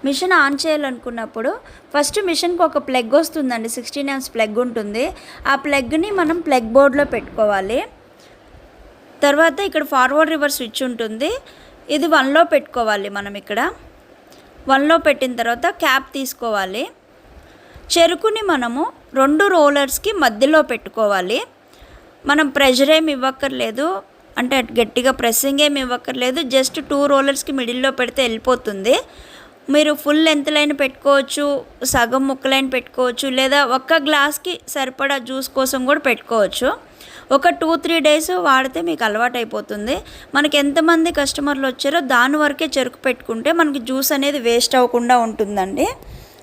Machine on చేయాలనుకున్నప్పుడు first మిషన్కి ఒక ప్లగ్ వస్తుందండి, 16 amps ప్లగ్ ఉంటుంది. ఆ ప్లగ్ని మనం ప్లగ్ బోర్డ్లో పెట్టుకోవాలి. తర్వాత ఇక్కడ ఫార్వర్డ్ రివర్స్ స్విచ్ ఉంటుంది, ఇది 1లో పెట్టుకోవాలి. మనం ఇక్కడ 1లో పెట్టిన తర్వాత క్యాప్ తీసుకోవాలి. చెరుకుని మనము 2 రోలర్స్కి మధ్యలో పెట్టుకోవాలి. మనం ప్రెషర్ ఏమి ఇవ్వక్కర్లేదు, అంటే గట్టిగా ప్రెస్సింగ్ ఏమి ఇవ్వక్కర్లేదు. జస్ట్ 2 రోలర్స్కి మిడిల్లో పెడితే వెళ్ళిపోతుంది. మీరు ఫుల్ లెంత్ పెట్టుకోవచ్చు, సగం ముక్కలైన పెట్టుకోవచ్చు, లేదా ఒక్క గ్లాస్కి సరిపడా జ్యూస్ కోసం కూడా పెట్టుకోవచ్చు. ఒక 2-3 days వాడితే మీకు అలవాటు అయిపోతుంది. మనకి ఎంతమంది కస్టమర్లు వచ్చారో దాని వరకే చెరుకు పెట్టుకుంటే మనకి జ్యూస్ అనేది వేస్ట్ అవ్వకుండా ఉంటుందండి.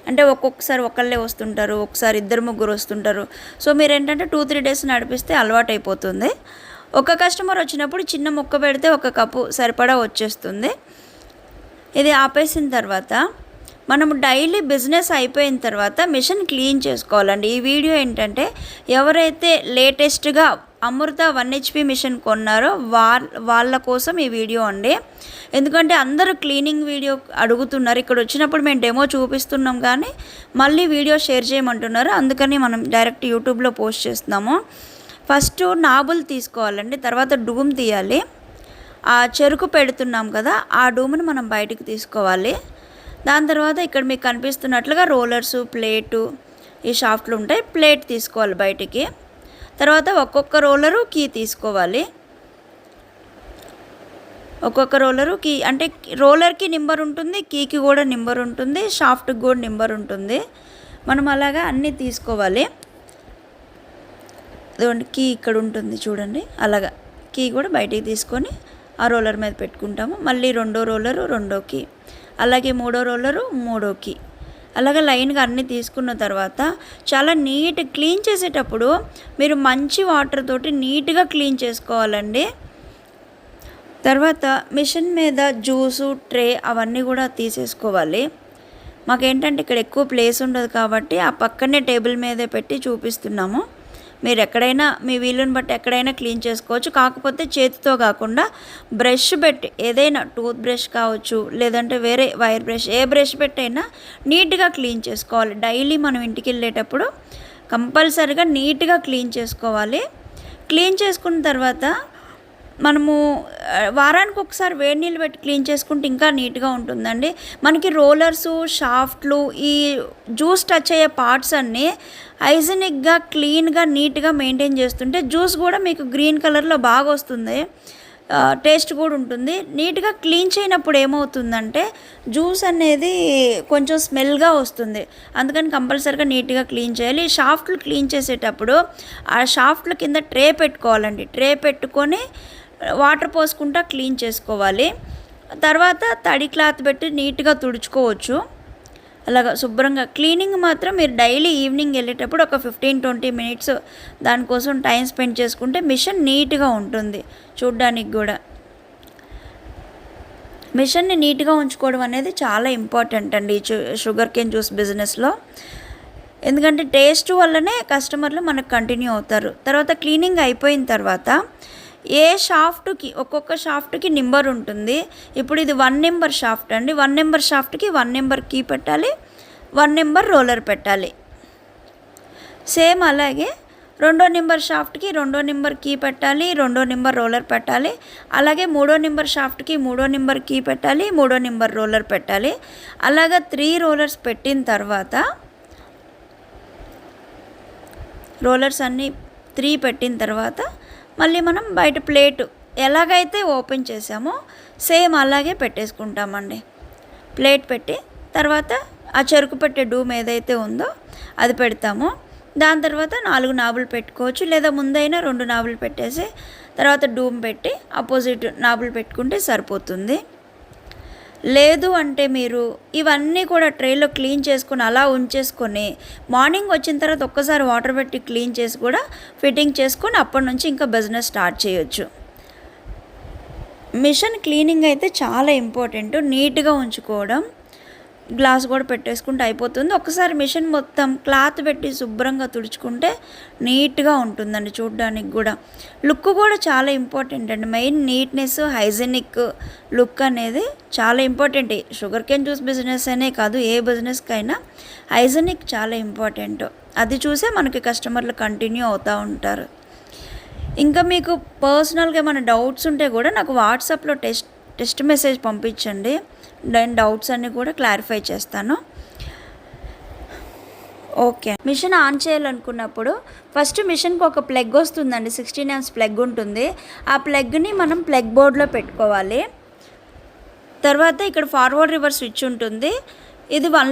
అంటే ఒక్కొక్కసారి ఒకళ్ళే వస్తుంటారు, ఒకసారి 2-3 వస్తుంటారు. సో మీరు ఏంటంటే 2-3 days నడిపిస్తే అలవాటు అయిపోతుంది. ఒక కస్టమర్ వచ్చినప్పుడు చిన్న ముక్క పెడితే 1 కప్పు సరిపడా వచ్చేస్తుంది. ఇది ఆపేసిన తర్వాత మనము డైలీ బిజినెస్ అయిపోయిన తర్వాత మిషన్ క్లీన్ చేసుకోవాలండి. ఈ వీడియో ఏంటంటే ఎవరైతే లేటెస్ట్గా అమృత 1 HP మిషన్ కొన్నారో వాళ్ళ కోసం ఈ వీడియో అండి. ఎందుకంటే అందరూ క్లీనింగ్ వీడియో అడుగుతున్నారు. ఇక్కడ వచ్చినప్పుడు మేము డెమో చూపిస్తున్నాం కానీ మళ్ళీ వీడియో షేర్ చేయమంటున్నారు. అందుకని మనం డైరెక్ట్ యూట్యూబ్లో పోస్ట్ చేస్తున్నాము. ఫస్ట్ నాబుల్ తీసుకోవాలండి, తర్వాత డూమ్ తీయాలి. ఆ చెరుకు పెడుతున్నాం కదా, ఆ డూమ్ని మనం బయటికి తీసుకోవాలి. దాని తర్వాత ఇక్కడ మీకు కనిపిస్తున్నట్లుగా రోలర్సు, ప్లేటు, ఈ షాఫ్ట్లు ఉంటాయి. ప్లేట్ తీసుకోవాలి బయటికి. తర్వాత ఒక్కొక్క రోలరు కీ తీసుకోవాలి. ఒక్కొక్క రోలరు కీ, అంటే రోలర్కి నెంబర్ ఉంటుంది, కీకి కూడా నెంబర్ ఉంటుంది, షాఫ్ట్కి కూడా నెంబర్ ఉంటుంది. మనం అలాగా అన్నీ తీసుకోవాలి. అదిగోండి కీ ఇక్కడ ఉంటుంది చూడండి, అలాగా కీ కూడా బయటికి తీసుకొని ఆ రోలర్ మీద పెట్టుకుంటాము. మళ్ళీ 2వ రోలరు 2వ కీ, అలాగే 3వ రోలరు 3వ కీ, అలాగే లైన్గా అన్నీ తీసుకున్న తర్వాత చాలా క్లీన్ చేసేటప్పుడు మీరు మంచి వాటర్ తోటి నీట్గా క్లీన్ చేసుకోవాలండి. తర్వాత మిషన్ మీద జ్యూసు ట్రే అవన్నీ కూడా తీసేసుకోవాలి. మాకేంటంటే ఇక్కడ ఎక్కువ ప్లేస్ ఉండదు కాబట్టి ఆ పక్కనే టేబుల్ మీదే పెట్టి చూపిస్తున్నాము. మీరు ఎక్కడైనా మీ వీలుని బట్టి ఎక్కడైనా క్లీన్ చేసుకోవచ్చు. కాకపోతే చేతితో కాకుండా బ్రష్ పెట్టి, ఏదైనా టూత్ బ్రష్ కావచ్చు, లేదంటే వేరే వైర్ బ్రష్, ఏ బ్రష్ పెట్టైనా నీట్గా క్లీన్ చేసుకోవాలి. డైలీ మనం ఇంటికి వెళ్ళేటప్పుడు కంపల్సరీగా నీట్గా క్లీన్ చేసుకోవాలి. క్లీన్ చేసుకున్న తర్వాత మనము వారానికి ఒకసారి వేడి నీళ్ళు పెట్టి క్లీన్ చేసుకుంటే ఇంకా నీట్గా ఉంటుందండి. మనకి రోలర్సు, షాఫ్ట్లు, ఈ జ్యూస్ టచ్ అయ్యే పార్ట్స్ అన్నీ హైజీనిక్గా, క్లీన్గా, నీట్గా మెయింటైన్ చేస్తుంటే జ్యూస్ కూడా మీకు గ్రీన్ కలర్లో బాగా వస్తుంది. టేస్ట్ కూడా ఉంటుంది. నీట్గా క్లీన్ చేయనప్పుడు ఏమవుతుందంటే జ్యూస్ అనేది కొంచెం స్మెల్గా వస్తుంది. అందుకని కంపల్సరీగా నీట్గా క్లీన్ చేయాలి. షాఫ్ట్లు క్లీన్ చేసేటప్పుడు ఆ షాఫ్ట్ల కింద ట్రే పెట్టుకోవాలండి. ట్రే పెట్టుకొని వాటర్ పోసుకుంటా క్లీన్ చేసుకోవాలి. తర్వాత తడి క్లాత్ పెట్టి నీట్గా తుడుచుకోవచ్చు. అలాగా శుభ్రంగా క్లీనింగ్ మాత్రం మీరు డైలీ ఈవినింగ్ వెళ్ళేటప్పుడు ఒక 15-20 minutes దానికోసం టైం స్పెండ్ చేసుకుంటే మిషన్ నీట్గా ఉంటుంది. చూడ్డానికి కూడా మిషన్ని నీట్గా ఉంచుకోవడం అనేది చాలా ఇంపార్టెంట్ అండి షుగర్ కేన్ జ్యూస్ బిజినెస్లో. ఎందుకంటే టేస్ట్ వల్లనే కస్టమర్లు మనకు కంటిన్యూ అవుతారు. తర్వాత క్లీనింగ్ అయిపోయిన తర్వాత ఏ షాఫ్ట్కి, ఒక్కొక్క షాఫ్ట్కి నెంబర్ ఉంటుంది. ఇప్పుడు ఇది 1 నెంబర్ షాఫ్ట్ అండి. 1 నెంబర్ షాఫ్ట్కి 1 నెంబర్ కీ పెట్టాలి, 1 నెంబర్ రోలర్ పెట్టాలి. సేమ్ అలాగే 2వ నెంబర్ షాఫ్ట్కి 2వ నెంబర్ కీ పెట్టాలి, 2వ నెంబర్ రోలర్ పెట్టాలి. అలాగే 3వ నెంబర్ షాఫ్ట్కి 3వ నెంబర్ కీ పెట్టాలి, 3వ నెంబర్ రోలర్ పెట్టాలి. అలాగా 3 రోలర్స్ పెట్టిన తర్వాత, రోలర్స్ అన్నీ 3 పెట్టిన తర్వాత మళ్ళీ మనం బయట ప్లేటు ఎలాగైతే ఓపెన్ చేసామో సేమ్ అలాగే పెట్టేసుకుంటామండి. ప్లేట్ పెట్టి తర్వాత ఆ చెరుకు పెట్టే డూమ్ ఏదైతే ఉందో అది పెడతాము. దాని తర్వాత 4 నాబులు పెట్టుకోవచ్చు, లేదా ముందైనా 2 నాబులు పెట్టేసి తర్వాత డూమ్ పెట్టి ఆపోజిట్ నాబులు పెట్టుకుంటే సరిపోతుంది. లేదు అంటే మీరు ఇవన్నీ కూడా ట్రేలో క్లీన్ చేసుకొని అలా ఉంచేసుకొని మార్నింగ్ వచ్చిన తర్వాత ఒక్కసారి వాటర్ పెట్టి క్లీన్ చేసి కూడా ఫిట్టింగ్ చేసుకొని అప్పటి నుంచి ఇంకా బిజినెస్ స్టార్ట్ చేయొచ్చు. మిషన్ క్లీనింగ్ అయితే చాలా ఇంపార్టెంట్. నీట్గా ఉంచుకోవడం, గ్లాస్ కూడా పెట్టేసుకుంటే అయిపోతుంది. ఒకసారి మిషన్ మొత్తం క్లాత్ పెట్టి శుభ్రంగా తుడుచుకుంటే నీట్గా ఉంటుందండి. చూడడానికి కూడా లుక్ కూడా చాలా ఇంపార్టెంట్ అండి. మెయిన్ నీట్నెస్, హైజెనిక్ లుక్ అనేది చాలా important. Sugar cane juice business అనే కాదు, ఏ బిజినెస్కైనా హైజెనిక్ చాలా ఇంపార్టెంట్. అది చూసే మనకి కస్టమర్లు కంటిన్యూ అవుతూ ఉంటారు. ఇంకా మీకు పర్సనల్గా ఏమైనా డౌట్స్ ఉంటే కూడా నాకు వాట్సాప్లో టెస్ట్ మెసేజ్ పంపించండి. నేను డౌట్స్ అన్నీ కూడా క్లారిఫై చేస్తాను. ఓకే. మిషన్ ఆన్ చేయాలనుకున్నప్పుడు ఫస్ట్ మిషన్కి ఒక ప్లగ్ వస్తుందండి, 16 amps ప్లగ్ ఉంటుంది. ఆ ప్లగ్ని మనం ప్లగ్ బోర్డ్లో పెట్టుకోవాలి. తర్వాత ఇక్కడ ఫార్వర్డ్ రివర్స్ స్విచ్ ఉంటుంది. ఇది 1